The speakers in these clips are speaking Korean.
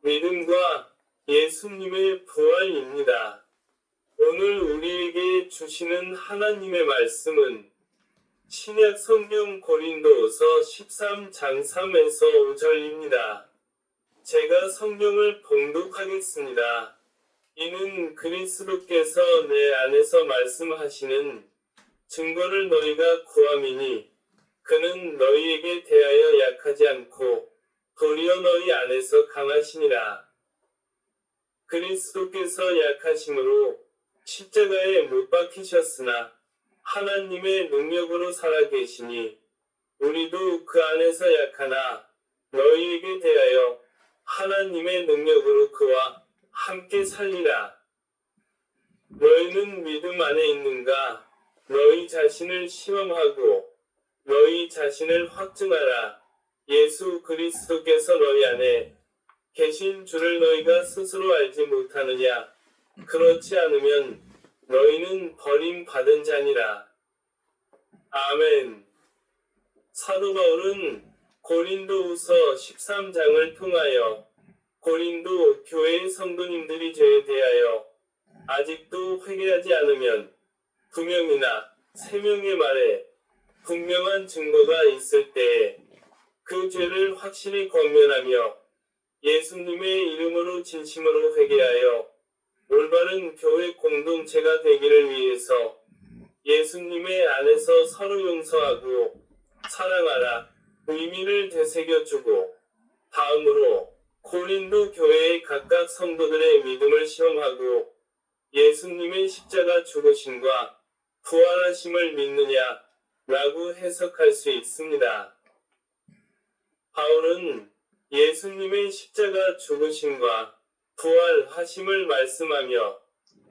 믿음과 예수님의 부활입니다. 오늘 우리에게 주시는 하나님의 말씀은 신약 성경 고린도후서 13장 3에서 5절입니다. 제가 성경을 봉독하겠습니다. 이는 그리스도께서 내 안에서 말씀하시는 증거를 너희가 구함이니 그는 너희에게 대하여 약하지 않고 도리어 너희 안에서 강하시니라. 그리스도께서 약하심으로 십자가에 못 박히셨으나 하나님의 능력으로 살아계시니 우리도 그 안에서 약하나 너희에게 대하여 하나님의 능력으로 그와 함께 살리라. 너희는 믿음 안에 있는가? 너희 자신을 시험하고 너희 자신을 확증하라. 예수 그리스도께서 너희 안에 계신 줄을 너희가 스스로 알지 못하느냐? 그렇지 않으면 너희는 버림받은 자니라. 아멘. 사도 바울은 고린도후서 13장을 통하여 고린도 교회의 성도님들이 죄에 대하여 아직도 회개하지 않으면 2명이나 3명의 말에 분명한 증거가 있을 때에 그 죄를 확실히 권면하며 예수님의 이름으로 진심으로 회개하여 올바른 교회 공동체가 되기를 위해서 예수님의 안에서 서로 용서하고 사랑하라 의미를 되새겨주고 다음으로 고린도 교회의 각각 성도들의 믿음을 시험하고 예수님의 십자가 죽으심과 부활하심을 믿느냐 라고 해석할 수 있습니다. 바울은 예수님의 십자가 죽으심과 부활하심을 말씀하며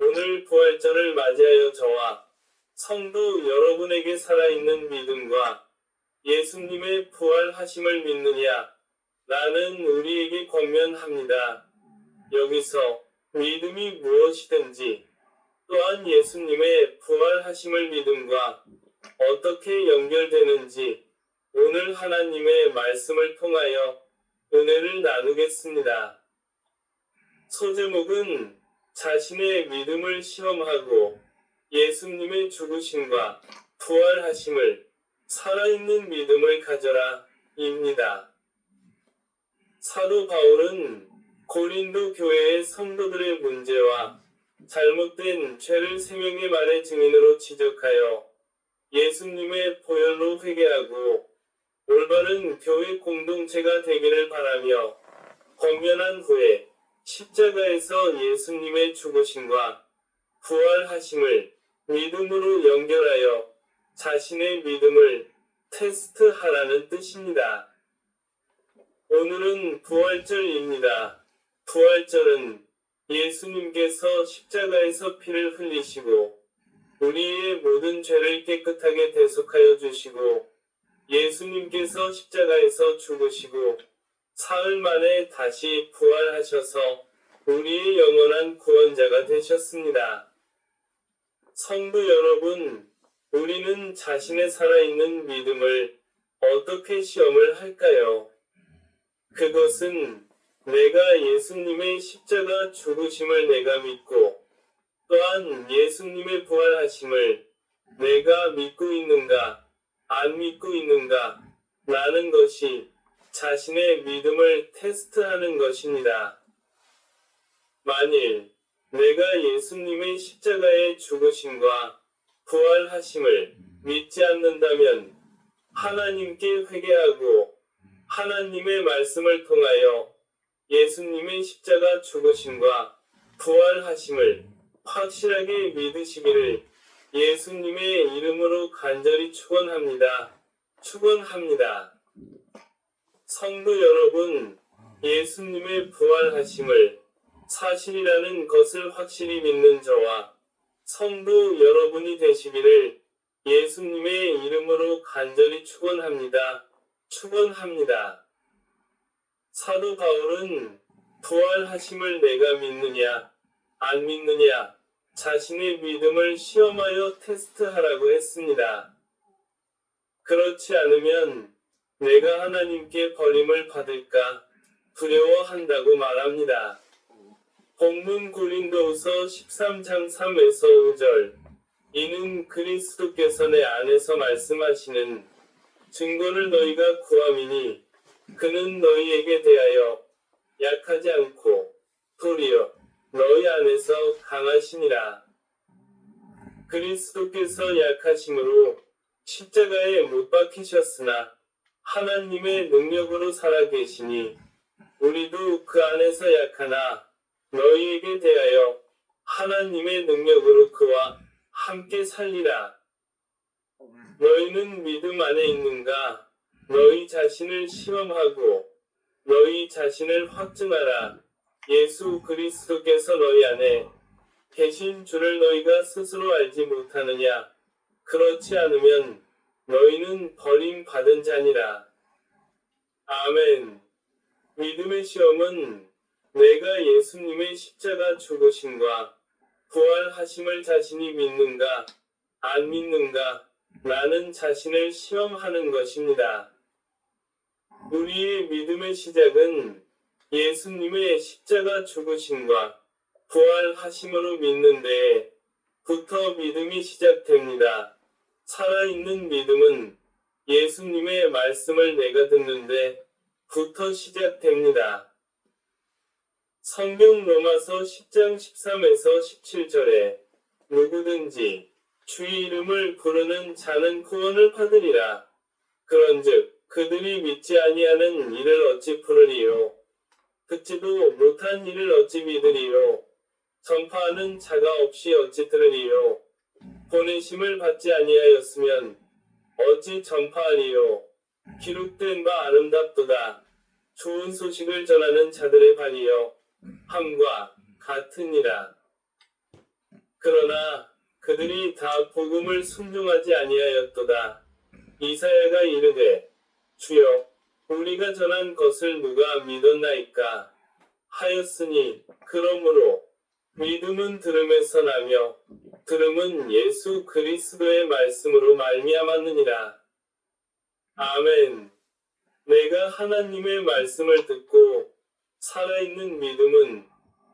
오늘 부활절을 맞이하여 저와 성도 여러분에게 살아있는 믿음과 예수님의 부활하심을 믿느냐 라는 우리에게 권면합니다. 여기서 믿음이 무엇이든지 또한 예수님의 부활하심을 믿음과 어떻게 연결되는지 오늘 하나님의 말씀을 통하여 은혜를 나누겠습니다. 소제목은 자신의 믿음을 시험하고 예수님의 죽으심과 부활하심을 살아있는 믿음을 가져라 입니다. 사도 바울은 고린도 교회의 성도들의 문제와 잘못된 죄를 3명의 말의 증인으로 지적하여 예수님의 보혈로 회개하고 올바른 교회 공동체가 되기를 바라며 권면한 후에 십자가에서 예수님의 죽으심과 부활하심을 믿음으로 연결하여 자신의 믿음을 테스트하라는 뜻입니다. 오늘은 부활절입니다. 부활절은 예수님께서 십자가에서 피를 흘리시고 우리의 모든 죄를 깨끗하게 대속하여 주시고 예수님께서 십자가에서 죽으시고 사흘 만에 다시 부활하셔서 우리의 영원한 구원자가 되셨습니다. 성도 여러분, 우리는 자신의 살아있는 믿음을 어떻게 시험을 할까요? 그것은 내가 예수님의 십자가 죽으심을 내가 믿고 또한 예수님의 부활하심을 내가 믿고 있는가, 안 믿고 있는가 라는 것이 자신의 믿음을 테스트하는 것입니다. 만일 내가 예수님의 십자가의 죽으심과 부활하심을 믿지 않는다면 하나님께 회개하고 하나님의 말씀을 통하여 예수님의 십자가 죽으심과 부활하심을 확실하게 믿으시기를 예수님의 이름으로 간절히 축원합니다. 축원합니다. 성도 여러분, 예수님의 부활하심을 사실이라는 것을 확실히 믿는 저와 성도 여러분이 되시기를 예수님의 이름으로 간절히 축원합니다. 축원합니다. 사도 바울은 부활하심을 내가 믿느냐, 안 믿느냐, 자신의 믿음을 시험하여 테스트하라고 했습니다. 그렇지 않으면 내가 하나님께 버림을 받을까 두려워한다고 말합니다. 본문 고린도후서 13장 3에서 5절. 이는 그리스도께서 내 안에서 말씀하시는 증거를 너희가 구함이니 그는 너희에게 대하여 약하지 않고 도리어 너희 안에서 강하시니라. 그리스도께서 약하심으로 십자가에 못 박히셨으나 하나님의 능력으로 살아계시니 우리도 그 안에서 약하나 너희에게 대하여 하나님의 능력으로 그와 함께 살리라. 너희는 믿음 안에 있는가? 너희 자신을 시험하고 너희 자신을 확증하라. 예수 그리스도께서 너희 안에 계신 줄을 너희가 스스로 알지 못하느냐? 그렇지 않으면 너희는 버림받은 자니라. 아멘. 믿음의 시험은 내가 예수님의 십자가 죽으심과 부활하심을 자신이 믿는가, 안 믿는가, 라는 자신을 시험하는 것입니다. 우리의 믿음의 시작은 예수님의 십자가 죽으심과 부활하심으로 믿는 데부터 믿음이 시작됩니다. 살아있는 믿음은 예수님의 말씀을 내가 듣는 데부터 시작됩니다. 성경 로마서 10장 13에서 17절에 누구든지 주의 이름을 부르는 자는 구원을 받으리라. 그런즉 그들이 믿지 아니하는 이를 어찌 부르리요? 듣지도 못한 이를 어찌 믿으리요? 전파하는 자가 없이 어찌 들으리요? 보내심을 받지 아니하였으면 어찌 전파하리요? 기록된 바 아름답도다. 좋은 소식을 전하는 자들의 발이여 함과 같으니라. 그러나 그들이 다 복음을 순종하지 아니하였도다. 이사야가 이르되 주여 우리가 전한 것을 누가 믿었나이까 하였으니 그러므로 믿음은 들음에서 나며 들음은 예수 그리스도의 말씀으로 말미암았느니라. 아멘. 내가 하나님의 말씀을 듣고 살아있는 믿음은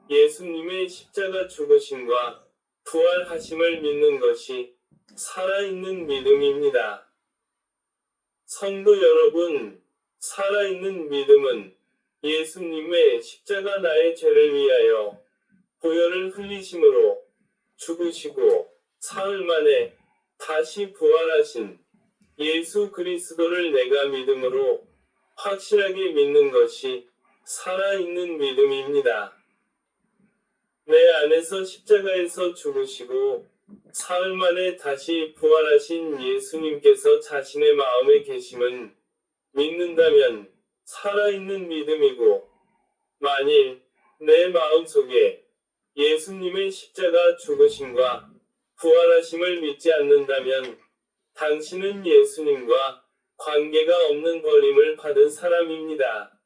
예수님의 십자가 죽으심과 부활하심을 믿는 것이 살아있는 믿음입니다. 성도 여러분, 살아있는 믿음은 예수님의 십자가 나의 죄를 위하여 보혈을 흘리심으로 죽으시고 사흘 만에 다시 부활하신 예수 그리스도를 내가 믿음으로 확실하게 믿는 것이 살아있는 믿음입니다. 내 안에서 십자가에서 죽으시고 사흘 만에 다시 부활하신 예수님께서 자신의 마음에 계심은 믿는다면 살아있는 믿음이고, 만일 내 마음속에 예수님의 십자가 죽으심과 부활하심을 믿지 않는다면 당신은 예수님과 관계가 없는 버림을 받은 사람입니다.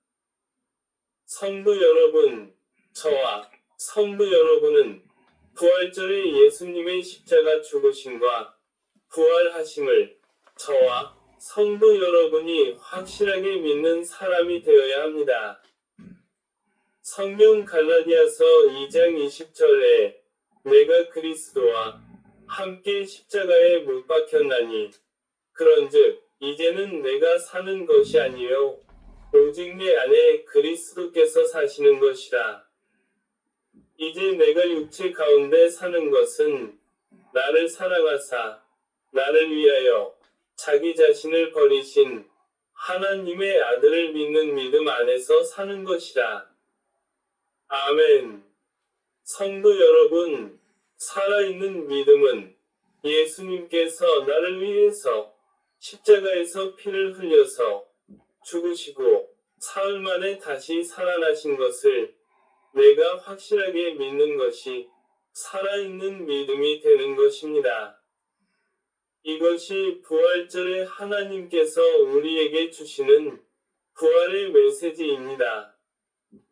성도 여러분, 저와 성도 여러분은 부활절에 예수님의 십자가 죽으심과 부활하심을 저와 성도 여러분이 확실하게 믿는 사람이 되어야 합니다. 성경 갈라디아서 2장 20절에 내가 그리스도와 함께 십자가에 못 박혔나니 그런즉 이제는 내가 사는 것이 아니요 오직 내 안에 그리스도께서 사시는 것이라. 이제 내가 육체 가운데 사는 것은 나를 사랑하사 나를 위하여 자기 자신을 버리신 하나님의 아들을 믿는 믿음 안에서 사는 것이라. 아멘. 성도 여러분, 살아있는 믿음은 예수님께서 나를 위해서 십자가에서 피를 흘려서 죽으시고 사흘 만에 다시 살아나신 것을 내가 확실하게 믿는 것이 살아있는 믿음이 되는 것입니다. 이것이 부활절에 하나님께서 우리에게 주시는 부활의 메시지입니다.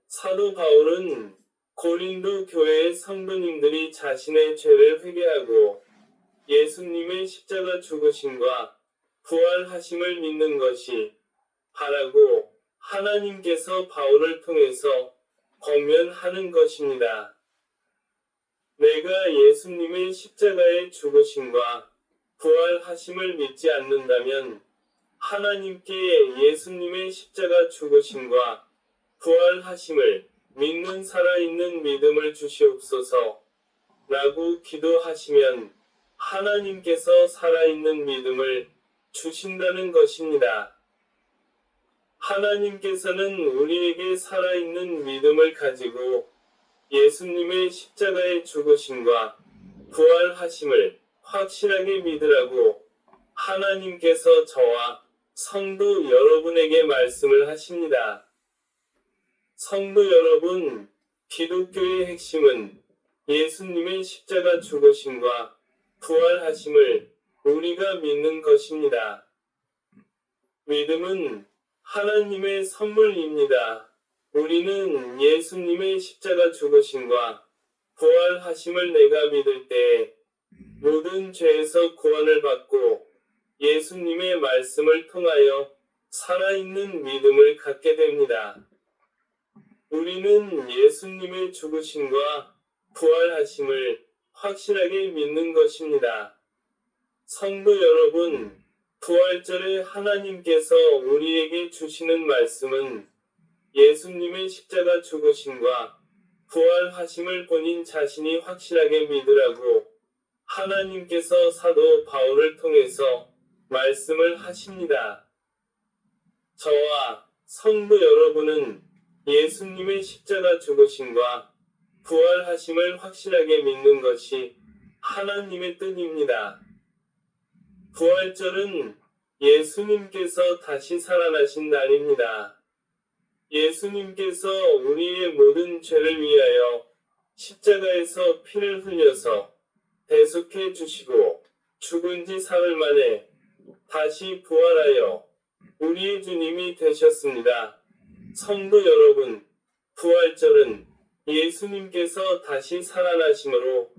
사도 바울은 고린도 교회의 성도님들이 자신의 죄를 회개하고 예수님의 십자가 죽으심과 부활하심을 믿는 것이 바라고 하나님께서 바울을 통해서 권면하는 것입니다. 내가 예수님의 십자가의 죽으심과 부활하심을 믿지 않는다면 하나님께 예수님의 십자가 죽으심과 부활하심을 믿는 살아있는 믿음을 주시옵소서 라고 기도하시면 하나님께서 살아있는 믿음을 주신다는 것입니다. 하나님께서는 우리에게 살아있는 믿음을 가지고 예수님의 십자가의 죽으심과 부활하심을 확실하게 믿으라고 하나님께서 저와 성도 여러분에게 말씀을 하십니다. 성도 여러분, 기독교의 핵심은 예수님의 십자가 죽으심과 부활하심을 우리가 믿는 것입니다. 믿음은 하나님의 선물입니다. 우리는 예수님의 십자가 죽으심과 부활하심을 내가 믿을 때 모든 죄에서 구원을 받고 예수님의 말씀을 통하여 살아있는 믿음을 갖게 됩니다. 우리는 예수님의 죽으심과 부활하심을 확실하게 믿는 것입니다. 성도 여러분, 부활절에 하나님께서 우리에게 주시는 말씀은 예수님의 십자가 죽으심과 부활하심을 본인 자신이 확실하게 믿으라고 하나님께서 사도 바울을 통해서 말씀을 하십니다. 저와 성도 여러분은 예수님의 십자가 죽으심과 부활하심을 확실하게 믿는 것이 하나님의 뜻입니다. 부활절은 예수님께서 다시 살아나신 날입니다. 예수님께서 우리의 모든 죄를 위하여 십자가에서 피를 흘려서 대속해 주시고 죽은 지 사흘 만에 다시 부활하여 우리의 주님이 되셨습니다. 성도 여러분, 부활절은 예수님께서 다시 살아나심으로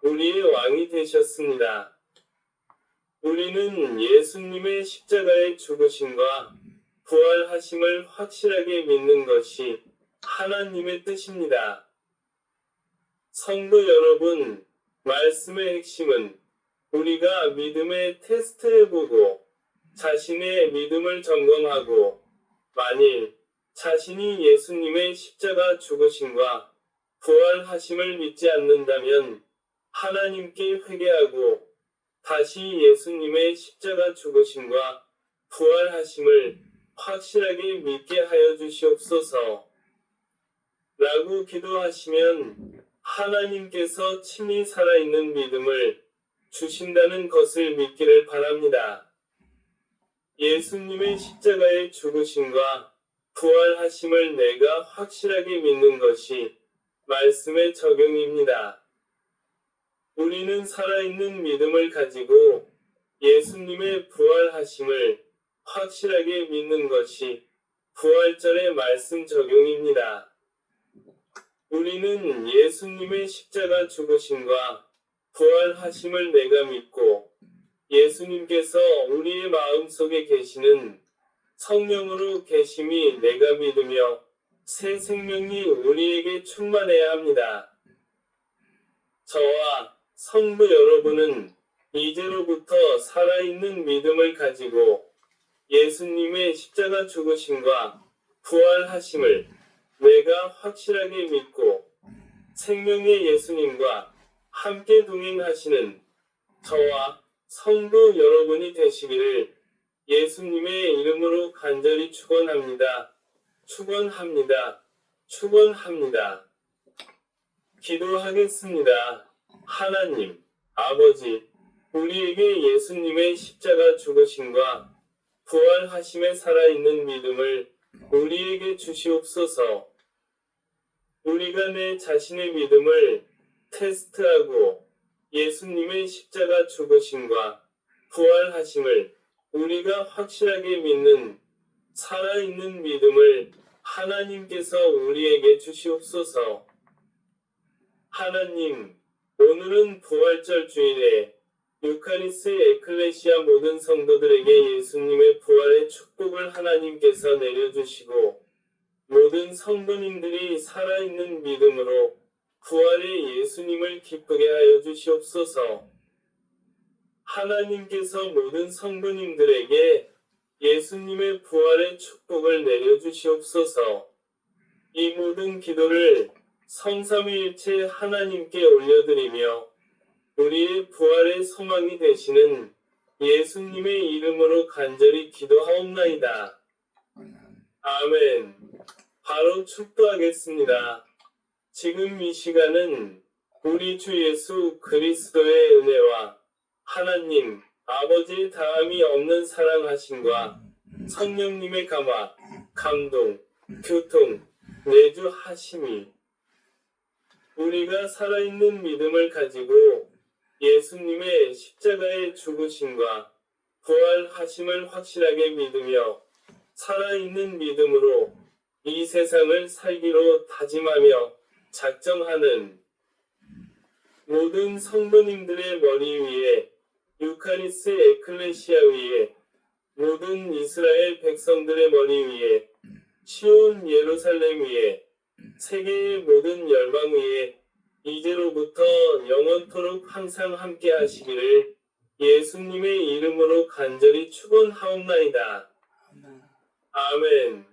우리의 왕이 되셨습니다. 우리는 예수님의 십자가의 죽으심과 부활하심을 확실하게 믿는 것이 하나님의 뜻입니다. 성도 여러분, 말씀의 핵심은 우리가 믿음에 테스트해보고 자신의 믿음을 점검하고 만일 자신이 예수님의 십자가 죽으심과 부활하심을 믿지 않는다면 하나님께 회개하고 다시 예수님의 십자가 죽으심과 부활하심을 확실하게 믿게 하여 주시옵소서 라고 기도하시면 하나님께서 친히 살아있는 믿음을 주신다는 것을 믿기를 바랍니다. 예수님의 십자가의 죽으심과 부활하심을 내가 확실하게 믿는 것이 말씀의 적용입니다. 우리는 살아있는 믿음을 가지고 예수님의 부활하심을 확실하게 믿는 것이 부활절의 말씀 적용입니다. 우리는 예수님의 십자가 죽으심과 부활하심을 내가 믿고 예수님께서 우리의 마음속에 계시는 성령으로 계심이 내가 믿으며 새 생명이 우리에게 충만해야 합니다. 저와 성도 여러분은 이제로부터 살아있는 믿음을 가지고 예수님의 십자가 죽으심과 부활하심을 내가 확실하게 믿고 생명의 예수님과 함께 동행하시는 저와 성도 여러분이 되시기를 예수님의 이름으로 간절히 축원합니다. 축원합니다. 축원합니다. 기도하겠습니다. 하나님, 아버지, 우리에게 예수님의 십자가 죽으심과 부활하심에 살아있는 믿음을 우리에게 주시옵소서. 우리가 내 자신의 믿음을 테스트하고 예수님의 십자가 죽으심과 부활하심을 우리가 확실하게 믿는 살아있는 믿음을 하나님께서 우리에게 주시옵소서. 하나님, 오늘은 부활절 주일에 유카리스 에클레시아 모든 성도들에게 예수님의 부활의 축복을 하나님께서 내려주시고 모든 성도님들이 살아있는 믿음으로 부활의 예수님을 기쁘게 하여 주시옵소서. 하나님께서 모든 성도님들에게 예수님의 부활의 축복을 내려주시옵소서. 이 모든 기도를 성삼위일체 하나님께 올려드리며 우리의 부활의 소망이 되시는 예수님의 이름으로 간절히 기도하옵나이다. 아멘. 바로 축도하겠습니다. 지금 이 시간은 우리 주 예수 그리스도의 은혜와 하나님 아버지의 다함이 없는 사랑하심과 성령님의 감화, 감동, 교통, 내주하심이 우리가 살아있는 믿음을 가지고 예수님의 십자가의 죽으심과 부활하심을 확실하게 믿으며 살아있는 믿음으로 이 세상을 살기로 다짐하며 작정하는 모든 성도님들의 머리 위에 유카리스 에클레시아 위에 모든 이스라엘 백성들의 머리 위에 시온 예루살렘 위에 세계의 모든 열방 위에 이제로부터 영원토록 항상 함께 하시기를 예수님의 이름으로 간절히 축원하옵나이다. 아멘.